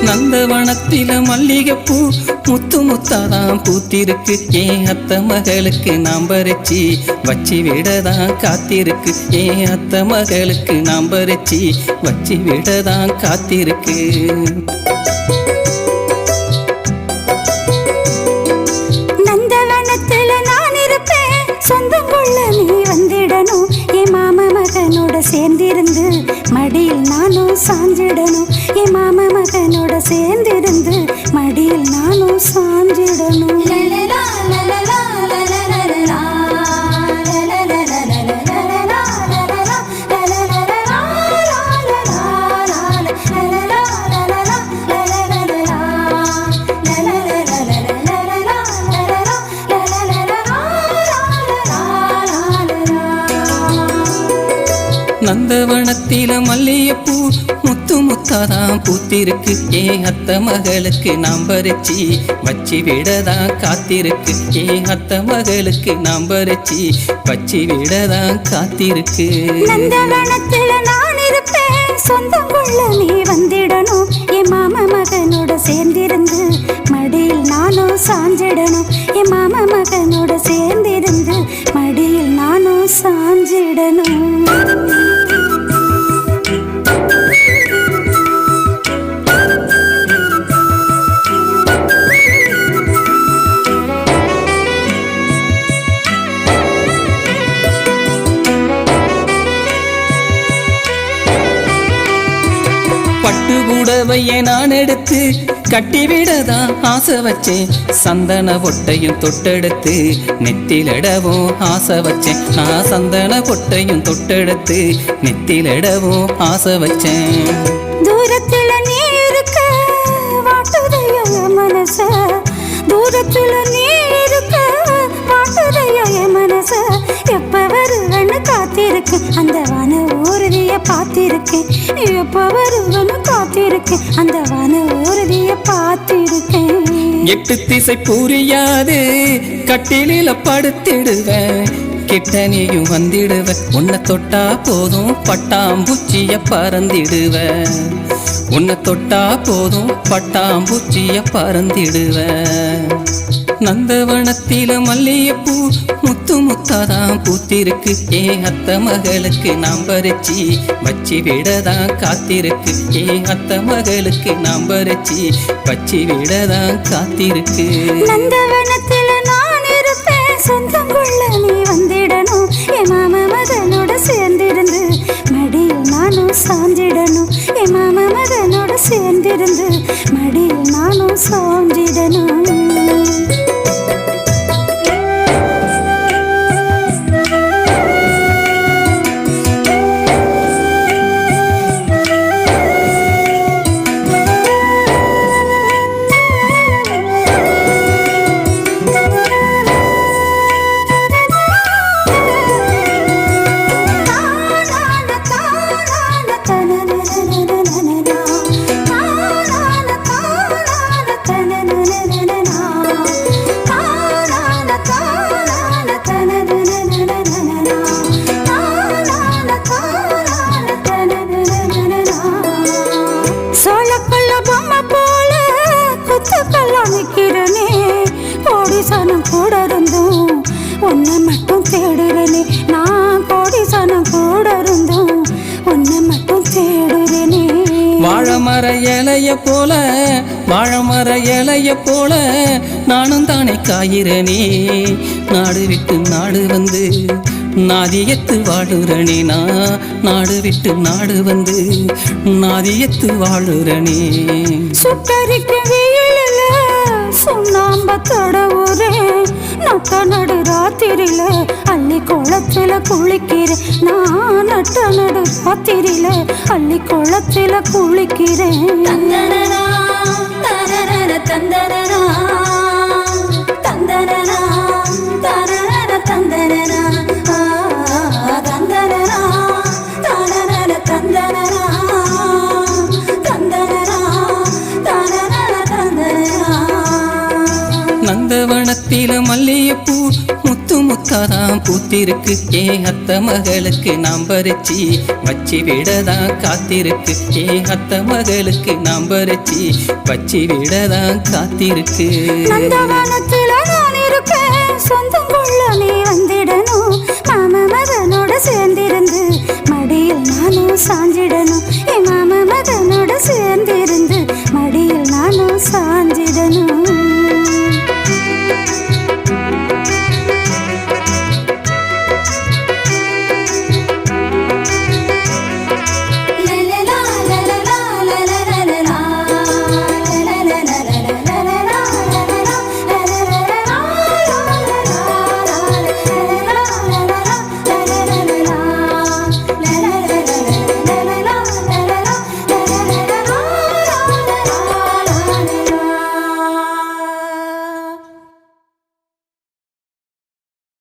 நந்தவனத்தில மல்லிகைப்பூ முத்து முத்தாதான் பூத்திருக்கு ஏன் அத்த மகளுக்கு நாம் பறிச்சி வச்சி விடதான் காத்திருக்கு ஏன் அத்த மகளுக்கு நாம் பறிச்சி வச்சி விடதான் காத்திருக்கு நந்தவனத்தில நான் இருப்பேன் சொந்தம் கொள்ள நீ வந்திடணும் என் மாமா மகனோட சேர்ந்திருந்து மடியில் நானும் சாஞ்சிடணும் என் மாமா மகனோட சேர்ந்திருந்து மடியில் நானும் சாஞ்சிடணும் நந்தவனத்தில மல்லிகைப்பூ முத்து முத்தாதான் பூத்திருக்கு ஏன் அத்த மகளுக்கு நாம் பறிச்சி வச்சி விடதான் காத்திருக்கு ஏன் அத்த மகளுக்கு நாம் பறிச்சி வச்சி விடதான் காத்திருக்கு நந்தவனத்தில நான் இருப்பேன் சொந்தம் கொள்ள நீ வந்திடணும் என் மாமா மகனோட சேர்ந்திருந்து மடியில் நானும் சாஞ்சிடணும் என் மாமா மகனோட சேர்ந்திருந்து மடியில் நானும் சாஞ்சிடணும் பட்டு கூடவையை நான் எடுத்து கட்டிவிடதான் ஆசை வச்சேன் சந்தன பொட்டையும் தொட்டெடுத்து நெத்திலிடவும் ஆசை வச்சேன் நான் சந்தன பொட்டையும் தொட்டெடுத்து நெத்திலிடவும் ஆசை வச்சேன் தூரத்துல நீ இருக்க வாட்டுதையோ என் மனச தூரத்துல நீ இருக்க வாட்டுதையோ என் மனச எப்ப வருவன்னு காத்திருக்கு அந்த வன ஊர்திய பார்த்திருக்கேன் எப்ப வருவன்னு காத்திருக்கேன் அந்த வன ஊர்திய பார்த்திருக்கேன் எட்டு திசை புரியாது கட்டிலில படுத்திடுவேன் கிட்ட நீயும் வந்திடுவ உன்னை தொட்டா போதும் பட்டாம்பூச்சிய பறந்திடுவ உன்னை தொட்டா போதும் பட்டாம்பூச்சிய பறந்திடுவ நந்தவனத்தில மல்லிகைப்பூ முத்து முத்தாதான் பூத்திருக்கு ஏன் அத்த மகளுக்கு நாம் பறிச்சி வச்சி விடதான் காத்திருக்கு ஏன் அத்த மகளுக்கு நாம் பறிச்சி வச்சி விடதான் காத்திருக்கு நந்தவனத்தில நான் இருப்பேன் சொந்தம் கொள்ள நீ வந்திடணும் என் மாமா மகனோட சேர்ந்திருந்து மடியில் நானும் சாஞ்சிடணும் என் மாமா மகனோட சேர்ந்திருந்து மடியில் நானும் சாஞ்சிடணும் கோடிசனம் கூட இருந்தும் உன்னை மட்டும் தேடுறேனே நான் கோடிசனம் கூட இருந்தும் உன்னை மட்டும் தேடுறேனே வாழமர இலைய போல நானும் தானே காயிறனே நாடு விட்டு நாடு வந்து நாதியத்து வாழுறனே நான் நாடு விட்டு நாடு வந்து நாதியத்து வாழுறனே சுட்டரிக்க வெயிலில சுண்ணாம்ப தடவுறேன் நட்ட நடு ராத்திரில அள்ளி குளத்துல குளிக்கிறேன் நான் நட்ட நடு ராத்திரில அள்ளி குளத்துல குளிக்கிறேன் தந்தனனா தந்தனனா தந்தனனா தந்தனனா தந்தனனா தந்தனனா நந்தவனத்தில மல்லிகைப்பூ முத்து முத்து முத்தாதான் பூத்திருக்கு ஏன் அத்த மகளுக்கு நாம் பறிச்சி வச்சி விடதான் காத்திருக்கு ஏன் அத்த மகளுக்கு நாம் பறிச்சி வச்சி விடதான் காத்திருக்கு. நந்தவனத்துல நான் இருப்பேன் சொந்தம் கொள்ள நீ வந்திடணும் மாம மகனோட சேர்ந்திருந்து மடியில் நானும் சாஞ்சிடணும் என் மாம மகனோட சேர்ந்து